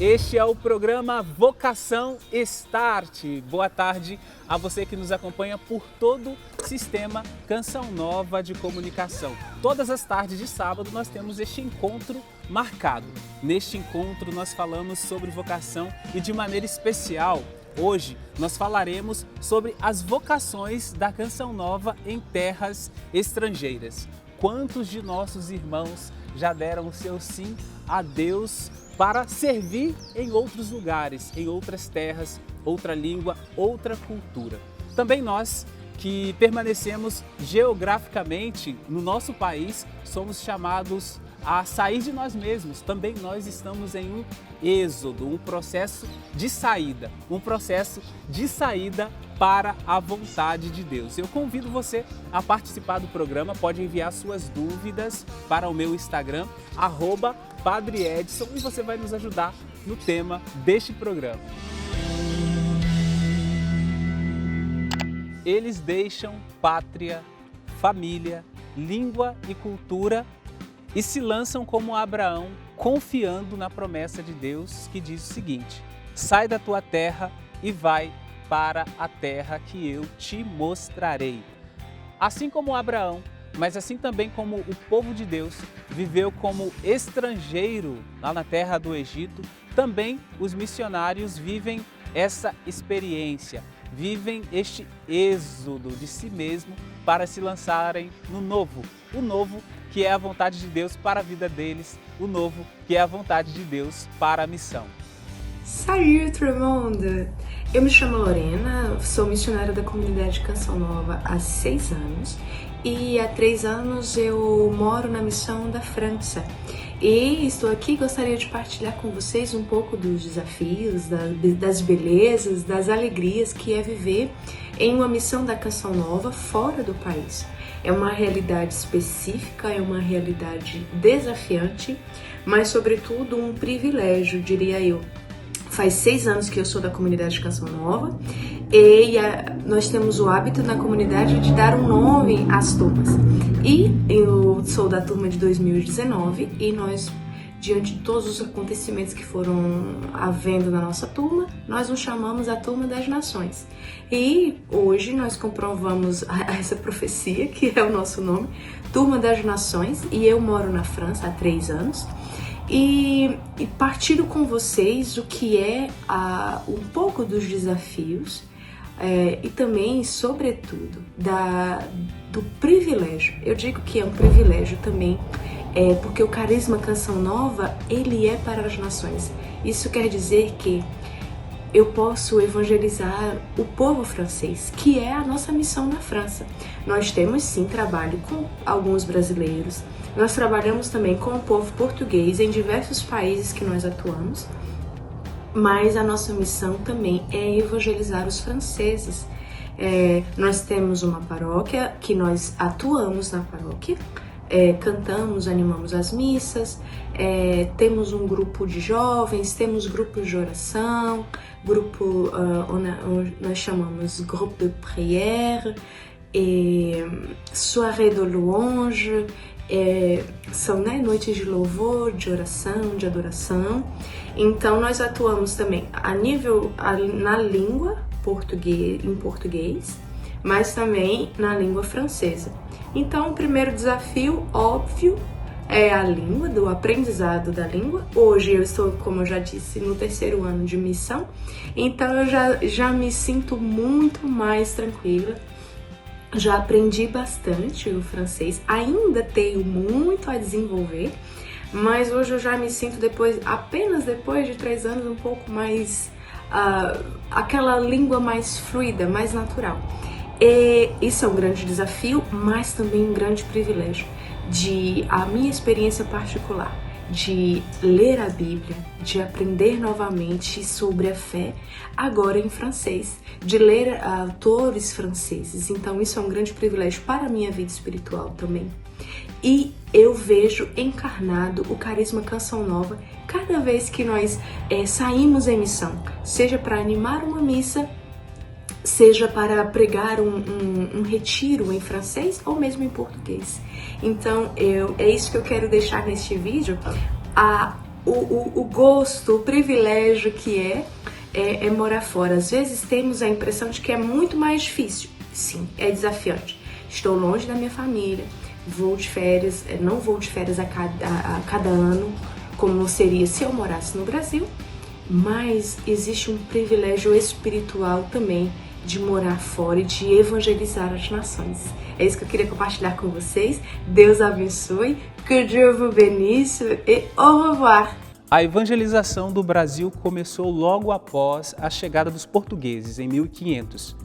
Este é o programa Vocação Start. Boa tarde a você que nos acompanha por todo o sistema Canção Nova de Comunicação. Todas as tardes de sábado nós temos este encontro marcado. Neste encontro nós falamos sobre vocação e de maneira especial, hoje nós falaremos sobre as vocações da Canção Nova em terras estrangeiras. Quantos de nossos irmãos já deram o seu sim a Deus para servir em outros lugares, em outras terras, outra língua, outra cultura? Também nós que permanecemos geograficamente no nosso país, somos chamados a sair de nós mesmos. Também nós estamos em um êxodo, um processo de saída para a vontade de Deus. Eu convido você a participar do programa, pode enviar suas dúvidas para o meu Instagram, @Padre Edson, e você vai nos ajudar no tema deste programa. Eles deixam pátria, família, língua e cultura e se lançam como Abraão, confiando na promessa de Deus que diz o seguinte: sai da tua terra e vai para a terra que eu te mostrarei. Assim como Abraão, mas assim também como o povo de Deus viveu como estrangeiro lá na terra do Egito, também os missionários vivem essa experiência, vivem este êxodo de si mesmo para se lançarem no novo, o novo que é a vontade de Deus para a vida deles, o novo que é a vontade de Deus para a missão. Salut tout le monde! Eu me chamo Lorena, sou missionária da comunidade Canção Nova há 6 anos e há 3 anos eu moro na missão da França. E estou aqui, gostaria de partilhar com vocês um pouco dos desafios, das belezas, das alegrias que é viver em uma missão da Canção Nova fora do país. É uma realidade específica, é uma realidade desafiante, mas sobretudo um privilégio, diria eu. Faz 6 anos que eu sou da comunidade Canção Nova e nós temos o hábito na comunidade de dar um nome às turmas. E eu sou da turma de 2019 e nós, diante de todos os acontecimentos que foram havendo na nossa turma, nós nos chamamos a Turma das Nações. E hoje nós comprovamos essa profecia, que é o nosso nome, Turma das Nações, e eu moro na França há 3 anos. E partilho com vocês o que é um pouco dos desafios e também, sobretudo, do privilégio. Eu digo que é um privilégio também, porque o carisma Canção Nova, ele é para as nações. Isso quer dizer que eu posso evangelizar o povo francês, que é a nossa missão na França. Nós temos sim trabalho com alguns brasileiros, nós trabalhamos também com o povo português em diversos países que nós atuamos, mas a nossa missão também é evangelizar os franceses. Nós temos uma paróquia que nós atuamos na paróquia, cantamos, animamos as missas, temos um grupo de jovens, temos grupos de oração, nós chamamos groupe de prière, soirée de louange, são noites de louvor, de oração, de adoração. Então nós atuamos também na língua em português, mas também na língua francesa. Então o primeiro desafio, óbvio, é a língua, do aprendizado da língua. Hoje eu estou, como eu já disse, no 3º ano de missão, então eu já me sinto muito mais tranquila. Já aprendi bastante o francês, ainda tenho muito a desenvolver, mas hoje eu já me sinto apenas depois de 3 anos, um pouco mais, aquela língua mais fluida, mais natural. E isso é um grande desafio, mas também um grande privilégio a minha experiência particular de ler a Bíblia, de aprender novamente sobre a fé, agora em francês, de ler autores franceses. Então isso é um grande privilégio para a minha vida espiritual também. E eu vejo encarnado o carisma Canção Nova cada vez que nós saímos em missão, seja para animar uma missa, seja para pregar um retiro em francês ou mesmo em português. Então, é isso que eu quero deixar neste vídeo, o gosto, o privilégio que é morar fora. Às vezes temos a impressão de que é muito mais difícil. Sim, é desafiante. Estou longe da minha família, vou de férias, não vou de férias a cada ano, como seria se eu morasse no Brasil, mas existe um privilégio espiritual também de morar fora e de evangelizar as nações. É isso que eu queria compartilhar com vocês. Deus abençoe, que Dieu vous bénisse e au revoir. A evangelização do Brasil começou logo após a chegada dos portugueses, em 1500,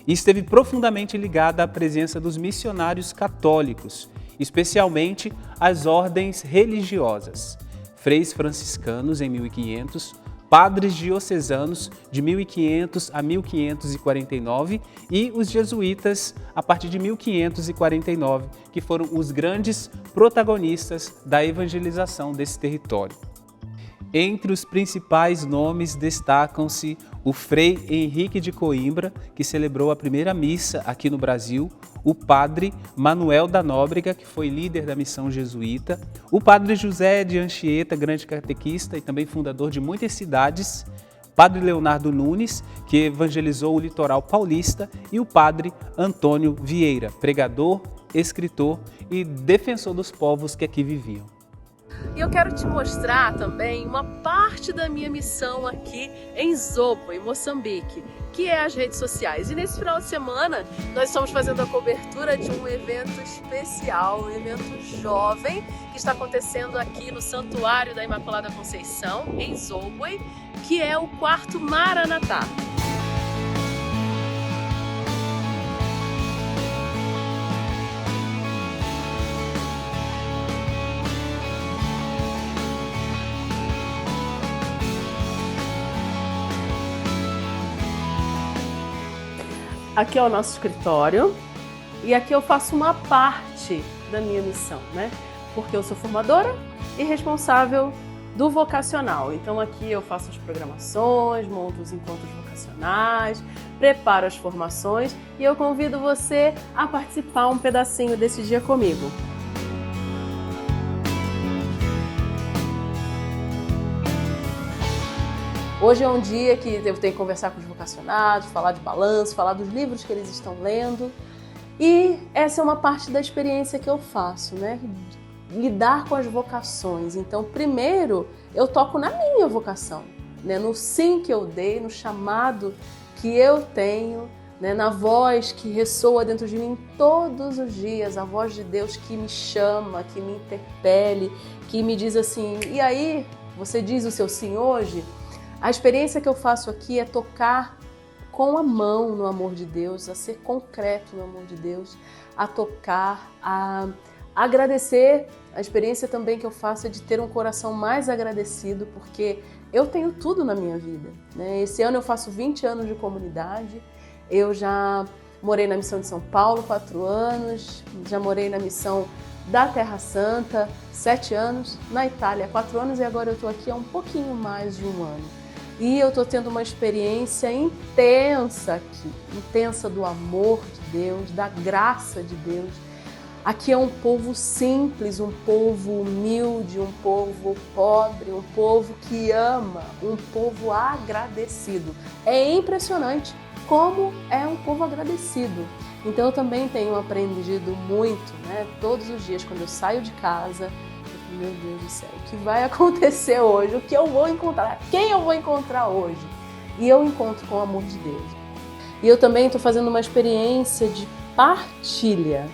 e esteve profundamente ligada à presença dos missionários católicos, especialmente as ordens religiosas, freis franciscanos em 1500, padres diocesanos de 1500 a 1549 e os jesuítas a partir de 1549, que foram os grandes protagonistas da evangelização desse território. Entre os principais nomes destacam-se o Frei Henrique de Coimbra, que celebrou a primeira missa aqui no Brasil, o Padre Manuel da Nóbrega, que foi líder da missão jesuíta, o Padre José de Anchieta, grande catequista e também fundador de muitas cidades, Padre Leonardo Nunes, que evangelizou o litoral paulista, e o Padre Antônio Vieira, pregador, escritor e defensor dos povos que aqui viviam. E eu quero te mostrar também uma parte da minha missão aqui em Zobo, em Moçambique, que é as redes sociais. E nesse final de semana nós estamos fazendo a cobertura de um evento especial, um evento jovem, que está acontecendo aqui no Santuário da Imaculada Conceição, em Zobo, que é o quarto Maranatá. Aqui é o nosso escritório e aqui eu faço uma parte da minha missão, né? Porque eu sou formadora e responsável do vocacional. Então aqui eu faço as programações, monto os encontros vocacionais, preparo as formações e eu convido você a participar um pedacinho desse dia comigo. Hoje é um dia que eu tenho que conversar com os vocacionados, falar de balanço, falar dos livros que eles estão lendo. E essa é uma parte da experiência que eu faço, né? Lidar com as vocações. Então, primeiro, eu toco na minha vocação, né? No sim que eu dei, no chamado que eu tenho, né? Na voz que ressoa dentro de mim todos os dias, a voz de Deus que me chama, que me interpele, que me diz assim, e aí, você diz o seu sim hoje? A experiência que eu faço aqui é tocar com a mão no amor de Deus, a ser concreto no amor de Deus, a tocar, a agradecer. A experiência também que eu faço é de ter um coração mais agradecido, porque eu tenho tudo na minha vida, né? Esse ano eu faço 20 anos de comunidade, eu já morei na missão de São Paulo 4 anos, já morei na missão da Terra Santa 7 anos, na Itália 4 anos e agora eu estou aqui há um pouquinho mais de um ano. E eu estou tendo uma experiência intensa aqui, intensa do amor de Deus, da graça de Deus. Aqui é um povo simples, um povo humilde, um povo pobre, um povo que ama, um povo agradecido. É impressionante como é um povo agradecido. Então eu também tenho aprendido muito, né? Todos os dias quando eu saio de casa, meu Deus do céu, o que vai acontecer hoje? O que eu vou encontrar? Quem eu vou encontrar hoje? E eu encontro com o amor de Deus. E eu também estou fazendo uma experiência de partilha,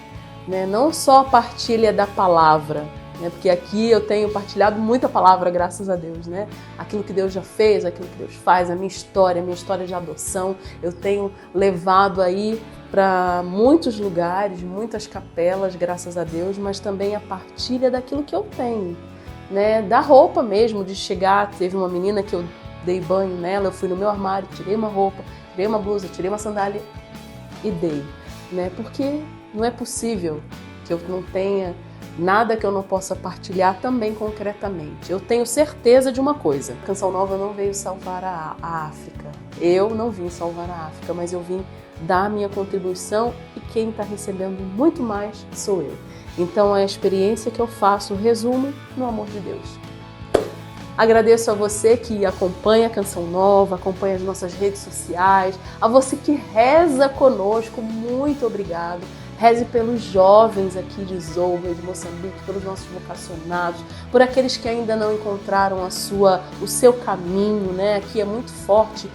né? Não só a partilha da palavra, né? Porque aqui eu tenho partilhado muita palavra, graças a Deus, né? Aquilo que Deus já fez, aquilo que Deus faz, a minha história de adoção, eu tenho levado aí para muitos lugares, muitas capelas, graças a Deus, mas também a partilha daquilo que eu tenho, né? Da roupa mesmo, de chegar, teve uma menina que eu dei banho nela, eu fui no meu armário, tirei uma roupa, tirei uma blusa, tirei uma sandália e dei, né? Porque não é possível que eu não tenha nada que eu não possa partilhar também concretamente. Eu tenho certeza de uma coisa, Canção Nova não veio salvar a África. Eu não vim salvar a África, mas eu vim dar a minha contribuição e quem está recebendo muito mais sou eu. Então a experiência que eu faço resume no amor de Deus. Agradeço a você que acompanha a Canção Nova, acompanha as nossas redes sociais, a você que reza conosco, muito obrigado. Reze pelos jovens aqui de Zouga, de Moçambique, pelos nossos vocacionados, por aqueles que ainda não encontraram o seu caminho, né? Aqui é muito forte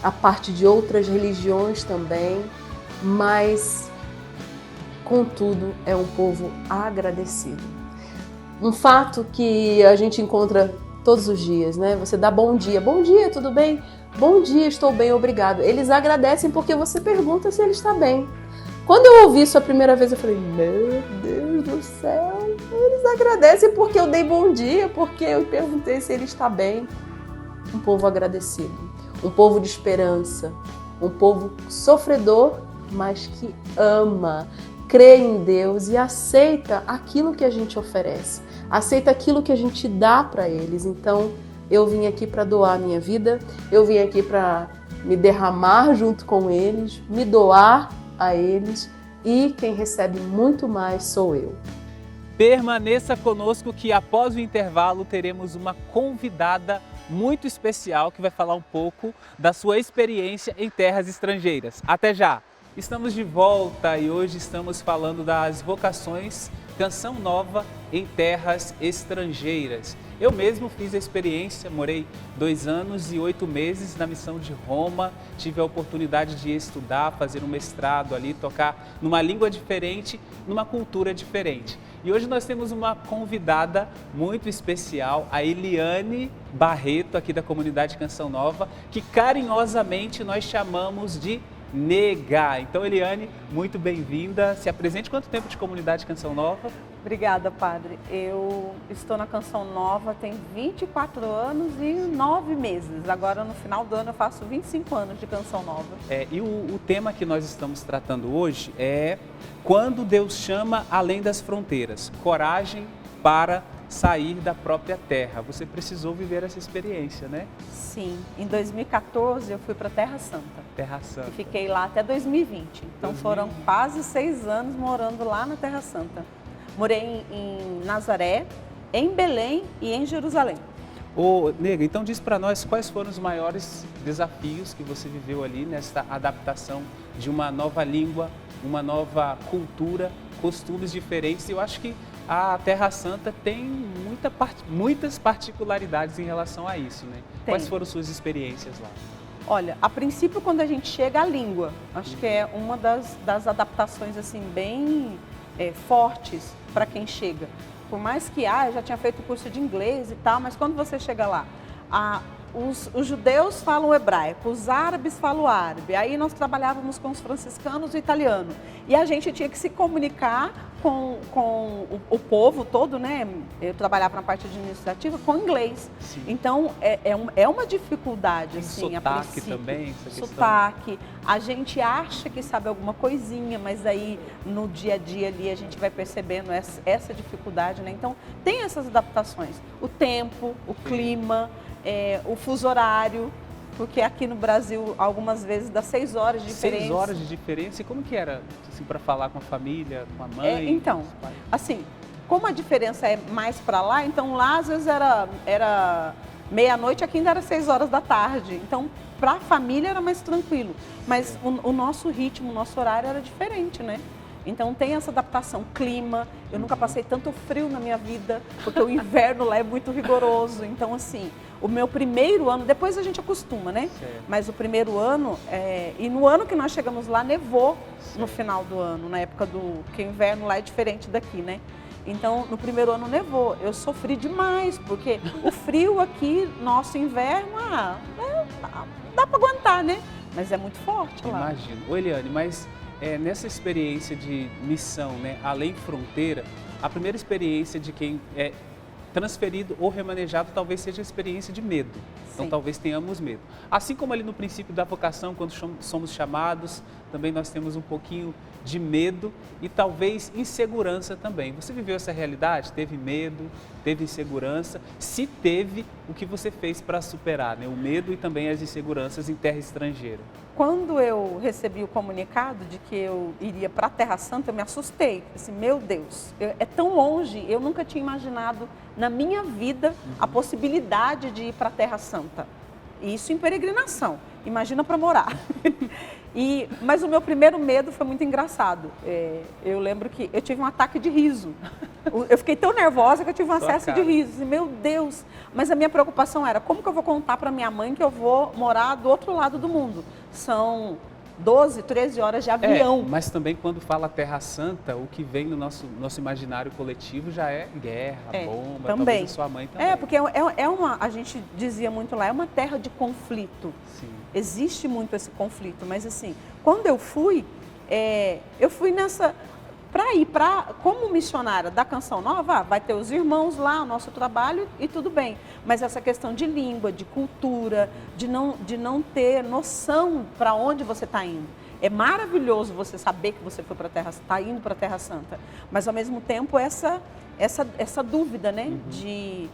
a parte de outras religiões também, mas, contudo, é um povo agradecido. Um fato que a gente encontra todos os dias, né? Você dá bom dia, tudo bem? Bom dia, estou bem, obrigado. Eles agradecem porque você pergunta se ele está bem. Quando eu ouvi isso a primeira vez, eu falei, meu Deus do céu, eles agradecem porque eu dei bom dia, porque eu perguntei se ele está bem. Um povo agradecido, um povo de esperança, um povo sofredor, mas que ama, crê em Deus e aceita aquilo que a gente oferece, aceita aquilo que a gente dá para eles. Então, eu vim aqui para doar a minha vida, eu vim aqui para me derramar junto com eles, me doar a eles, e quem recebe muito mais sou eu. Permaneça conosco que após o intervalo teremos uma convidada muito especial que vai falar um pouco da sua experiência em terras estrangeiras. Até já! Estamos de volta e hoje estamos falando das vocações Canção Nova em terras estrangeiras. Eu mesmo fiz a experiência, morei 2 anos e 8 meses na missão de Roma, tive a oportunidade de estudar, fazer um mestrado ali, tocar numa língua diferente, numa cultura diferente. E hoje nós temos uma convidada muito especial, a Eliane Barreto, aqui da comunidade Canção Nova, que carinhosamente nós chamamos de Nega. Então, Eliane, muito bem-vinda. Se apresente. Quanto tempo de comunidade Canção Nova? Obrigada, padre. Eu estou na Canção Nova tem 24 anos e 9 meses. Agora, no final do ano, eu faço 25 anos de Canção Nova. E o tema que nós estamos tratando hoje é Quando Deus chama além das fronteiras. Coragem para sair da própria terra. Você precisou viver essa experiência, né? Sim. Em 2014, eu fui para Terra Santa. Terra Santa. E fiquei lá até 2020. Então, foram quase 6 anos morando lá na Terra Santa. Morei em Nazaré, em Belém e em Jerusalém. Ô, Nega, então diz para nós quais foram os maiores desafios que você viveu ali nessa adaptação de uma nova língua, uma nova cultura, costumes diferentes. Eu acho que a Terra Santa tem muitas particularidades em relação a isso, né? Tem. Quais foram suas experiências lá? Olha, a princípio, quando a gente chega, a língua. Acho que é uma das adaptações assim bem fortes para quem chega. Por mais que eu já tinha feito curso de inglês e tal, mas quando você chega lá, os judeus falam hebraico, os árabes falam árabe. Aí nós trabalhávamos com os franciscanos e italiano. E a gente tinha que se comunicar com o povo todo, né? Eu trabalhava na parte administrativa com inglês. Sim. Então, é uma dificuldade, Tem assim, a sotaque princípio. também, essa questão. Sotaque. A gente acha que sabe alguma coisinha, mas aí no dia a dia ali a gente vai percebendo essa dificuldade, né? Então, tem essas adaptações. O tempo, o clima, o fuso horário, porque aqui no Brasil algumas vezes dá 6 horas de diferença. 6 horas de diferença? E como que era assim, para falar com a família, com a mãe? Então, com os pais? assim, como a diferença é mais para lá, então lá às vezes era meia-noite, aqui ainda era 6 horas da tarde. Então, para a família era mais tranquilo. Mas o nosso ritmo, o nosso horário era diferente, né? Então tem essa adaptação, clima. Eu nunca passei tanto frio na minha vida, porque o inverno lá é muito rigoroso. Então, assim, o meu primeiro ano, depois a gente acostuma, né? Certo. Mas o primeiro ano, e no ano que nós chegamos lá, nevou no final do ano, na época que o inverno lá é diferente daqui, né? Então, no primeiro ano nevou. Eu sofri demais, porque o frio aqui, nosso inverno, dá para aguentar, né? Mas é muito forte lá. Imagino. Ô, Eliane, mas nessa experiência de missão, né, além fronteira, a primeira experiência de quem é transferido ou remanejado talvez seja a experiência de medo. Então, Sim. talvez tenhamos medo. Assim como ali no princípio da vocação, quando somos chamados também nós temos um pouquinho de medo e talvez insegurança também. Você viveu essa realidade? Teve medo, teve insegurança? Se teve, o que você fez para superar, né? O medo e também as inseguranças em terra estrangeira? Quando eu recebi o comunicado de que eu iria para a Terra Santa, eu me assustei. Assim, meu Deus, é tão longe, eu nunca tinha imaginado na minha vida a possibilidade de ir para a Terra Santa. Isso em peregrinação, imagina para morar. Mas o meu primeiro medo foi muito engraçado. Eu lembro que eu tive um ataque de riso. Eu fiquei tão nervosa que eu tive um acesso de riso. Meu Deus! Mas a minha preocupação era como que eu vou contar para minha mãe que eu vou morar do outro lado do mundo? São 12, 13 horas de avião. Mas também quando fala Terra Santa, o que vem no nosso imaginário coletivo já é guerra, bomba, também. talvez a sua mãe também. Porque a gente dizia muito lá, é uma terra de conflito. Sim. Existe muito esse conflito, mas assim, quando eu fui nessa... como missionária da Canção Nova, vai ter os irmãos lá, o nosso trabalho e tudo bem. Mas essa questão de língua, de cultura, de não ter noção para onde você está indo. É maravilhoso você saber que você está indo para a Terra Santa, mas ao mesmo tempo essa dúvida, né? De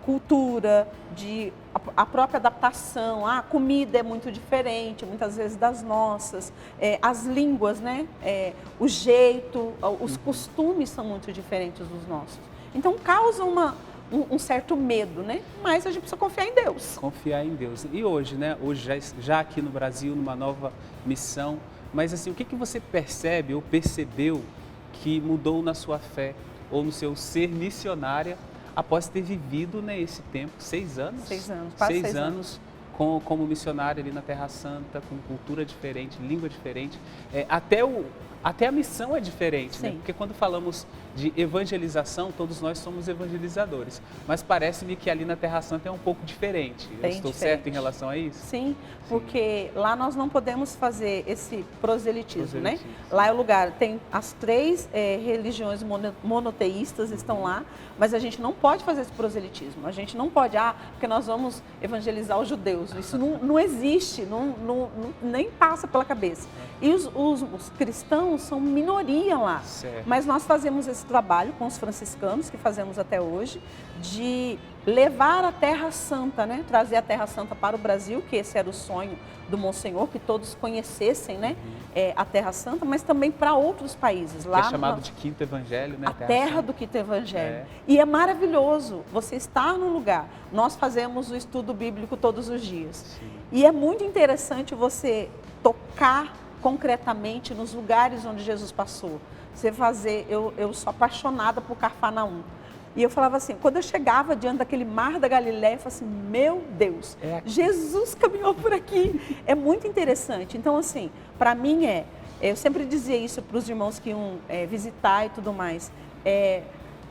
cultura, de a própria adaptação, a comida é muito diferente, muitas vezes das nossas, as línguas, né? O jeito, os costumes são muito diferentes dos nossos. Então causa um certo medo, né? Mas a gente precisa confiar em Deus. Confiar em Deus. E hoje, né? Hoje já aqui no Brasil, numa nova missão, mas assim, o que você percebe ou percebeu que mudou na sua fé ou no seu ser missionária após ter vivido, né, esse tempo, 6 anos? 6 anos, quase 6 anos. Como missionária ali na Terra Santa, com cultura diferente, língua diferente. Até a missão é diferente, né? Porque quando falamos de evangelização, todos nós somos evangelizadores. Mas parece-me que ali na Terra Santa é um pouco diferente. Eu estou certo em relação a isso? Sim, porque lá nós não podemos fazer esse proselitismo, né? Lá é o lugar, tem as 3 religiões monoteístas estão lá, mas a gente não pode fazer esse proselitismo. A gente não pode, porque nós vamos evangelizar os judeus. Isso não existe, nem passa pela cabeça. E os cristãos são minoria lá. Certo. Mas nós fazemos esse trabalho com os franciscanos, que fazemos até hoje, de levar a Terra Santa, né? Trazer a Terra Santa para o Brasil, que esse era o sonho do Monsenhor, que todos conhecessem, né? A Terra Santa, mas também para outros países. Lá que é chamado de Quinto Evangelho, né? A terra do Quinto Evangelho. E é maravilhoso você estar no lugar. Nós fazemos o estudo bíblico todos os dias. Sim. E é muito interessante você tocar concretamente nos lugares onde Jesus passou. Você fazer, eu sou apaixonada por Cafarnaum. E eu falava assim, quando eu chegava diante daquele mar da Galileia, eu falava assim, meu Deus, Jesus caminhou por aqui. É muito interessante. Então, assim, para mim eu sempre dizia isso para os irmãos que iam visitar e tudo mais.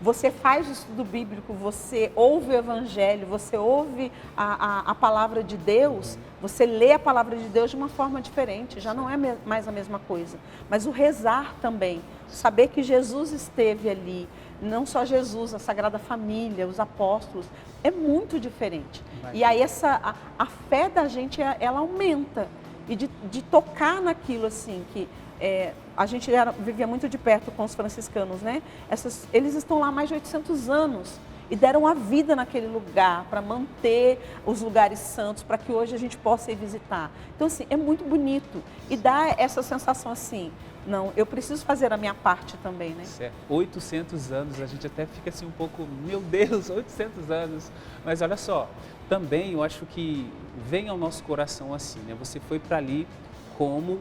Você faz o estudo bíblico, você ouve o Evangelho, você ouve a palavra de Deus, você lê a palavra de Deus de uma forma diferente, já não é mais a mesma coisa. Mas o rezar também, saber que Jesus esteve ali, não só Jesus, a Sagrada Família, os apóstolos, é muito diferente. E aí a fé da gente, ela aumenta. E de tocar naquilo assim, que a gente vivia muito de perto com os franciscanos, né? Eles estão lá há mais de 800 anos e deram a vida naquele lugar para manter os lugares santos, para que hoje a gente possa ir visitar. Então, assim, é muito bonito e dá essa sensação assim, não, eu preciso fazer a minha parte também, né? Certo. 800 anos, a gente até fica assim um pouco, meu Deus, 800 anos. Mas olha só, também eu acho que vem ao nosso coração assim, né? Você foi para ali como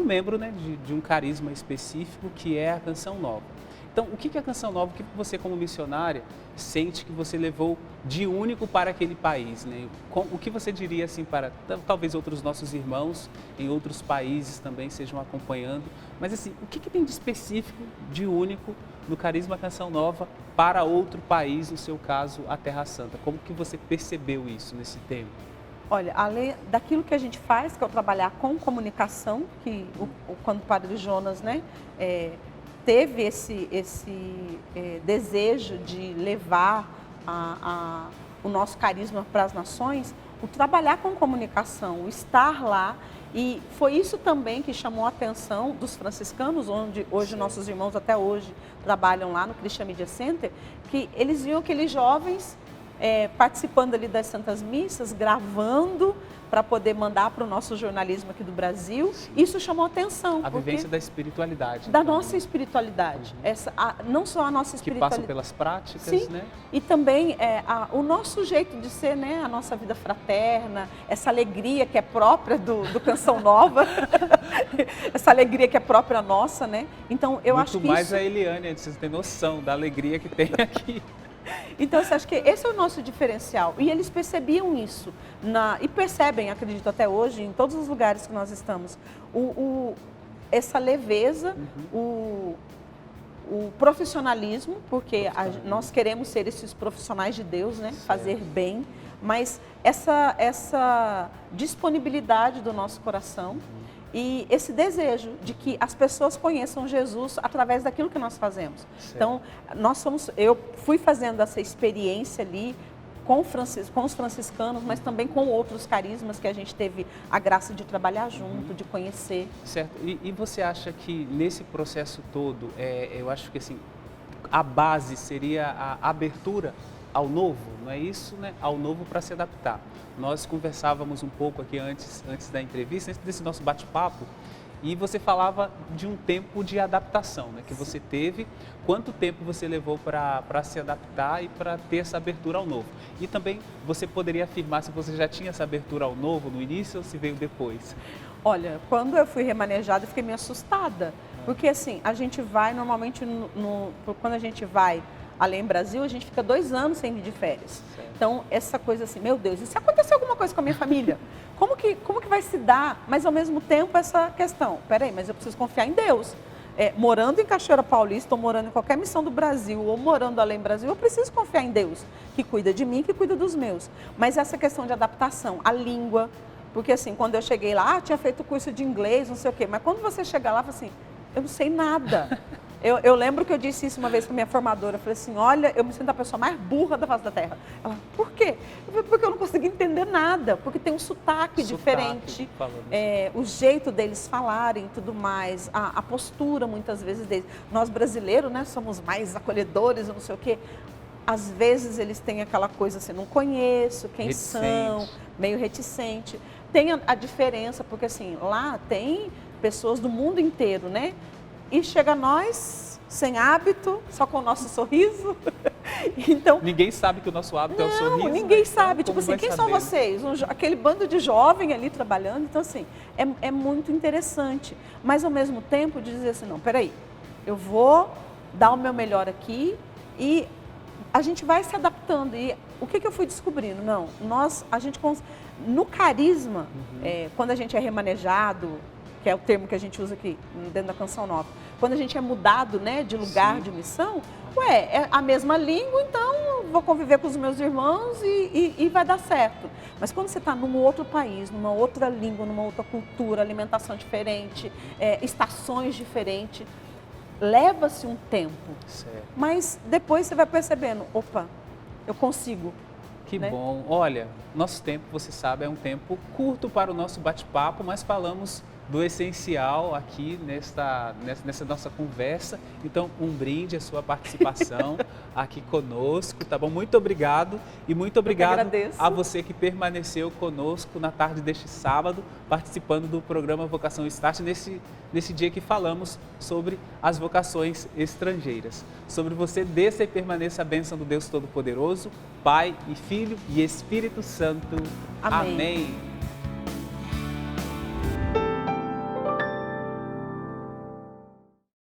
membro, né, de um carisma específico que é a Canção Nova. Então, o que é a Canção Nova? O que você, como missionária, sente que você levou de único para aquele país, né? O que você diria assim para talvez outros nossos irmãos em outros países também estejam acompanhando? Mas assim, o que tem de específico, de único no Carisma Canção Nova para outro país, no seu caso, a Terra Santa? Como que você percebeu isso nesse tempo? Olha, além daquilo que a gente faz, que é o trabalhar com comunicação, que quando o Padre Jonas, né, teve esse desejo de levar o nosso carisma para as nações, o trabalhar com comunicação, o estar lá. E foi isso também que chamou a atenção dos franciscanos, onde hoje nossos irmãos até hoje trabalham lá no Christian Media Center, que eles viam aqueles jovens participando ali das Santas Missas, gravando para poder mandar para o nosso jornalismo aqui do Brasil. Isso chamou atenção. A vivência da espiritualidade. Da nossa espiritualidade. Não só a nossa espiritualidade. Que passa pelas práticas, sim, né? E também o nosso jeito de ser, né? A nossa vida fraterna, essa alegria que é própria do Canção Nova, essa alegria que é própria nossa, né? Então, eu acho que muito mais a Eliane, vocês têm noção da alegria que tem aqui. Então, eu acho que esse é o nosso diferencial. E eles percebiam isso, e percebem, acredito até hoje, em todos os lugares que nós estamos, essa leveza, o profissionalismo, porque nós queremos ser esses profissionais de Deus, né? Fazer bem, mas essa disponibilidade do nosso coração e esse desejo de que as pessoas conheçam Jesus através daquilo que nós fazemos. Certo. Então, eu fui fazendo essa experiência ali com os franciscanos, mas também com outros carismas que a gente teve a graça de trabalhar junto, de conhecer. Certo. E você acha que nesse processo todo, eu acho que assim, a base seria a abertura ao novo, não é isso, né? Ao novo para se adaptar. Nós conversávamos um pouco aqui antes da entrevista, antes desse nosso bate-papo, e você falava de um tempo de adaptação, né, que você teve. Quanto tempo você levou para se adaptar e para ter essa abertura ao novo? E também você poderia afirmar se você já tinha essa abertura ao novo no início ou se veio depois? Olha, quando eu fui remanejada, eu fiquei meio assustada, porque assim, a gente vai normalmente, quando a gente vai Além Brasil, a gente fica 2 anos sem vir de férias. Certo. Então, essa coisa assim, meu Deus, e se acontecer alguma coisa com a minha família? Como que vai se dar? Mas, ao mesmo tempo, essa questão, peraí, mas eu preciso confiar em Deus. Morando em Cachoeira Paulista, ou morando em qualquer missão do Brasil, ou morando Além Brasil, eu preciso confiar em Deus, que cuida de mim, que cuida dos meus. Mas essa questão de adaptação, a língua, porque assim, quando eu cheguei lá, tinha feito curso de inglês, não sei o quê, mas quando você chega lá, fala assim, eu não sei nada. Eu lembro que eu disse isso uma vez para minha formadora, eu falei assim, olha, eu me sinto a pessoa mais burra da face da terra. Ela, por quê? Eu falei, porque eu não consegui entender nada, porque tem um sotaque diferente, o jeito deles falarem e tudo mais, a postura muitas vezes deles. Nós brasileiros, né, somos mais acolhedores, eu não sei o quê. Às vezes eles têm aquela coisa assim, não conheço, quem são, meio reticente. Tem a diferença, porque assim, lá tem pessoas do mundo inteiro, né? E chega nós, sem hábito, só com o nosso sorriso. Então, ninguém sabe que o nosso hábito é o sorriso. Ninguém sabe. Então, tipo assim, quem são vocês? Aquele bando de jovem ali trabalhando. Então, assim, é muito interessante. Mas, ao mesmo tempo, de dizer assim, não, peraí, eu vou dar o meu melhor aqui e a gente vai se adaptando. E o que eu fui descobrindo? Não, no carisma, quando a gente é remanejado, que é o termo que a gente usa aqui dentro da Canção Nova, quando a gente é mudado, né, de lugar, de missão, é a mesma língua, então vou conviver com os meus irmãos e vai dar certo. Mas quando você está num outro país, numa outra língua, numa outra cultura, alimentação diferente, estações diferentes, leva-se um tempo. Certo. Mas depois você vai percebendo, opa, eu consigo. Que bom. Olha, nosso tempo, você sabe, é um tempo curto para o nosso bate-papo, mas falamos do essencial aqui nessa nossa conversa. Então, um brinde à sua participação aqui conosco, tá bom? Muito obrigado e muito obrigado a você que permaneceu conosco na tarde deste sábado, participando do programa Vocação Start, nesse dia que falamos sobre as vocações estrangeiras. Sobre você, desça e permaneça a bênção do Deus Todo-Poderoso, Pai e Filho e Espírito Santo. Amém. Amém.